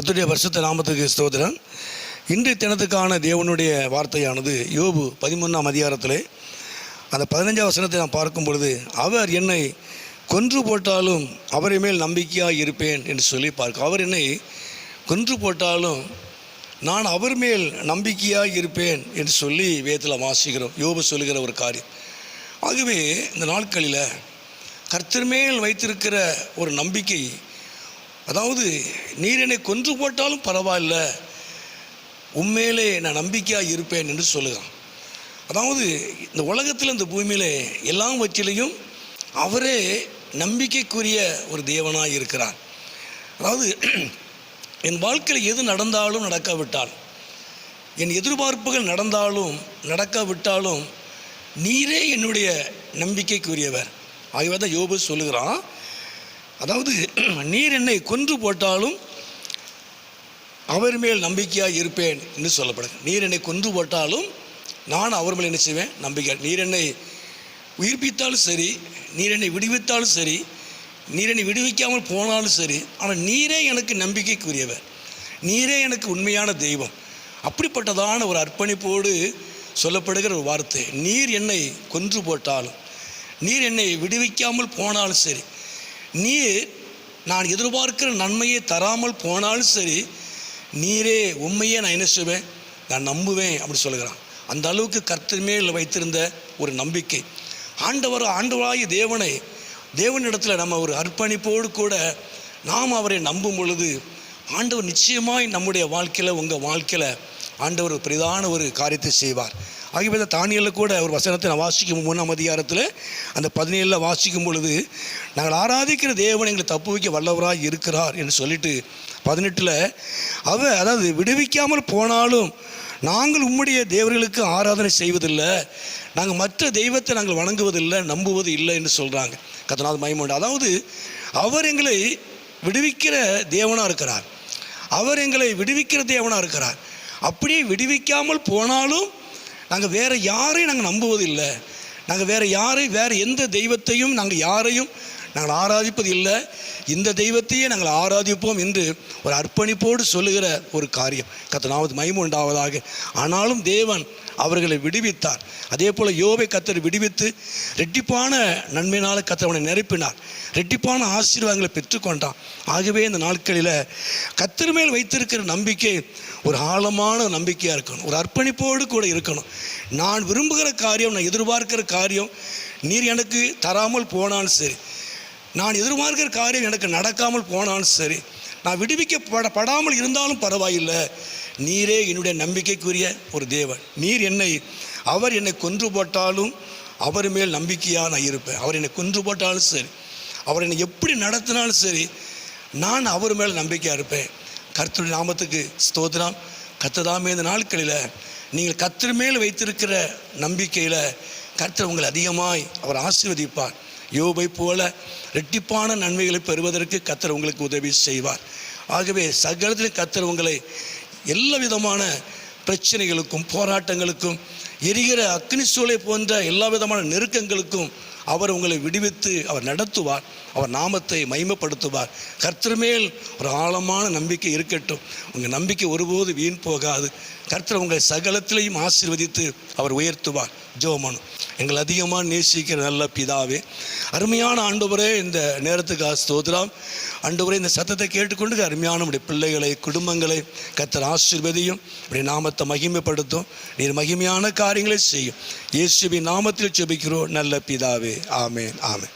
கர்த்தருடைய பரிசுத்த நாமத்துக்கு ஸ்தோத்திரம். இன்றைய தினத்துக்கான தேவனுடைய வார்த்தையானது யோபு 13ஆம் அதிகாரத்திலே அந்த 15ஆம் வசனத்தை நான் பார்க்கும் பொழுது, அவர் என்னை கொன்று போட்டாலும் அவரை மேல் நம்பிக்கையாக இருப்பேன் என்று சொல்லி பார்க்க. அவர் என்னை கொன்று போட்டாலும் நான் அவர் மேல் நம்பிக்கையாக இருப்பேன் என்று சொல்லி வேதத்தில் வாசிக்கிறோம். யோபு சொல்லுகிற ஒரு காரியம். ஆகவே இந்த நாட்களில் கர்த்தர் மேல் வைத்திருக்கிற ஒரு நம்பிக்கை, அதாவது நீர் என்னை கொன்று போட்டாலும் பரவாயில்ல, உண்மையிலே நான் நம்பிக்கையாக இருப்பேன் என்று சொல்லுகிறான். அதாவது இந்த உலகத்தில் இந்த பூமியில் எல்லாவற்றிலையும் அவரே நம்பிக்கைக்குரிய ஒரு தேவனாக இருக்கிறார். அதாவது என் வாழ்க்கையில் எது நடந்தாலும் நடக்காவிட்டால், என் எதிர்பார்ப்புகள் நடந்தாலும் நடக்காவிட்டாலும் நீரே என்னுடைய நம்பிக்கைக்குரியவர். ஆகவே தான் யோபு சொல்லுகிறான், அதாவது நீர் என்னை கொன்று போட்டாலும் அவர் மேல் நம்பிக்கையாக இருப்பேன் என்று சொல்லப்படுது. நீர் என்னை கொன்று போட்டாலும் நான் அவர் மேல் என்ன செய்வேன்? நம்பிக்கை. நீர் என்னை உயிர்ப்பித்தாலும் சரி, நீர் என்னை விடுவித்தாலும் சரி, நீர் என்னை விடுவிக்காமல் போனாலும் சரி, ஆனால் நீரே எனக்கு நம்பிக்கைக்குரியவர், நீரே எனக்கு உண்மையான தெய்வம். அப்படிப்பட்டதான ஒரு அர்ப்பணிப்போடு சொல்லப்படுகிற ஒரு வார்த்தை. நீர் என்னை கொன்று போட்டாலும், நீர் என்னை விடுவிக்காமல் போனாலும் சரி, நீர் நான் எதிர்பார்க்கிற நன்மையை தராமல் போனாலும் சரி, நீரே உண்மையே நான் என்ன செய்வேன்? நான் நம்புவேன் அப்படி சொல்லுகிறான். அந்த அளவுக்கு கர்த்தர் மேல் வைத்திருந்த ஒரு நம்பிக்கை. ஆண்டவராகிய தேவனிடத்தில் நம்ம ஒரு அர்ப்பணிப்போடு கூட நாம் அவரை நம்பும் பொழுது ஆண்டவர் நிச்சயமாய் நம்முடைய வாழ்க்கையில், உங்கள் வாழ்க்கையில் ஆண்டவர் பெரிதான ஒரு காரியத்தை செய்வார். ஆகிய தானியலில் கூட ஒரு வசனத்தை நான் வாசிக்கும் 3ஆம் அதிகாரத்தில் அந்த 17 வாசிக்கும் பொழுது, நாங்கள் ஆராதிக்கிற தேவன் எங்களை தப்பு வைக்க வல்லவராக இருக்கிறார் என்று சொல்லிட்டு 18 அதாவது விடுவிக்காமல் போனாலும் நாங்கள் உம்முடைய தேவர்களுக்கு ஆராதனை செய்வதில்லை, நாங்கள் மற்ற தெய்வத்தை நாங்கள் வணங்குவதில்லை, நம்புவது இல்லை என்று சொல்கிறாங்க. கர்த்தருக்கு மகிமை உண்டு. அதாவது அவர் எங்களை விடுவிக்கிற தேவனாக இருக்கிறார், அவர் எங்களை விடுவிக்கிற தேவனாக இருக்கிறார். அப்படியே விடுவிக்காமல் போனாலும் நாங்கள் வேறு யாரையும் நாங்கள் நம்புவதில்லை, நாங்கள் வேறு எந்த தெய்வத்தையும் நாங்கள் ஆராதிப்பது இல்லை, இந்த தெய்வத்தையே நாங்கள் ஆராதிப்போம் என்று ஒரு அர்ப்பணிப்போடு சொல்லுகிற ஒரு காரியம். கர்த்தருக்கு மகிமை உண்டாவதாக. ஆனாலும் தேவன் அவர்களை விடுவித்தார். அதே போல் யோபை கர்த்தர் விடுவித்து ரெட்டிப்பான நன்மையினால் கர்த்தர் அவனை நிரப்பினார், ரெட்டிப்பான ஆசீர்வாதங்களை பெற்றுக்கொண்டான். ஆகவே இந்த நாட்களில் கர்த்தர் மேல் வைத்திருக்கிற நம்பிக்கை ஒரு ஆழமான நம்பிக்கையாக இருக்கணும், ஒரு அர்ப்பணிப்போடு கூட இருக்கணும். நான் விரும்புகிற காரியம், நான் எதிர்பார்க்கிற காரியம் நீர் எனக்கு தராமல் போனாலும் சரி, நான் எதிர்பார்க்கிற காரியம் எனக்கு நடக்காமல் போனாலும் சரி, நான் விடுவிக்கப்படாமல் இருந்தாலும் பரவாயில்லை, நீரே என்னுடைய நம்பிக்கைக்குரிய ஒரு தேவன். அவர் என்னை கொன்று போட்டாலும் அவர் மேல் நம்பிக்கையாக நான் இருப்பேன். அவர் என்னை கொன்று போட்டாலும் சரி, அவர் என்னை எப்படி நடத்தினாலும் சரி, நான் அவர் மேல் நம்பிக்கையாக இருப்பேன். கர்த்தருடைய நாமத்துக்கு ஸ்தோத்திரம். கர்த்தர் இந்த நாட்களில் நீங்கள் கர்த்தர் மேல் வைத்திருக்கிற நம்பிக்கையில் கர்த்தர் உங்களை அதிகமாய் அவர் ஆசீர்வதிப்பார். யோபை போல ரெட்டிப்பான நன்மைகளை பெறுவதற்கு கர்த்தர் உங்களுக்கு உதவி செய்வார். ஆகவே சகலத்திலும் கர்த்தர் உங்களை எல்லா விதமான பிரச்சனைகளுக்கும் போராட்டங்களுக்கும் எரிகிற அக்னி சூளை போன்ற எல்லா விதமான நெருக்கங்களுக்கும் அவர் உங்களை விடுவித்து அவர் நடத்துவார், அவர் நாமத்தை மகிமைப்படுத்துவார். கர்த்தர் மேல் ஒரு ஆழமான நம்பிக்கை இருக்கட்டும். உங்கள் நம்பிக்கை ஒருபோது வீண் போகாது. கர்த்தர் உங்களை சகலத்திலையும் ஆசீர்வதித்து அவர் உயர்த்துவார். ஜெபம். எங்களை அதிகமாக நேசிக்கிற நல்ல பிதாவே, அருமையான ஆண்டவரே, இந்த நேரத்துக்கு ஸ்தோத்திரம். ஆண்டவரே, இந்த சத்தத்தை கேட்டுக்கொண்டு அருமையான நம்முடைய பிள்ளைகளை, குடும்பங்களை கர்த்தர் ஆசீர்வதியும், உடைய நாமத்தை மகிமைப்படுத்தும். நீர் மகிமையான காரியங்களை செய்யும். இயேசுவின் நாமத்தில் ஜெபிக்கிறோம் நல்ல பிதாவே. ஆமென், ஆமென்.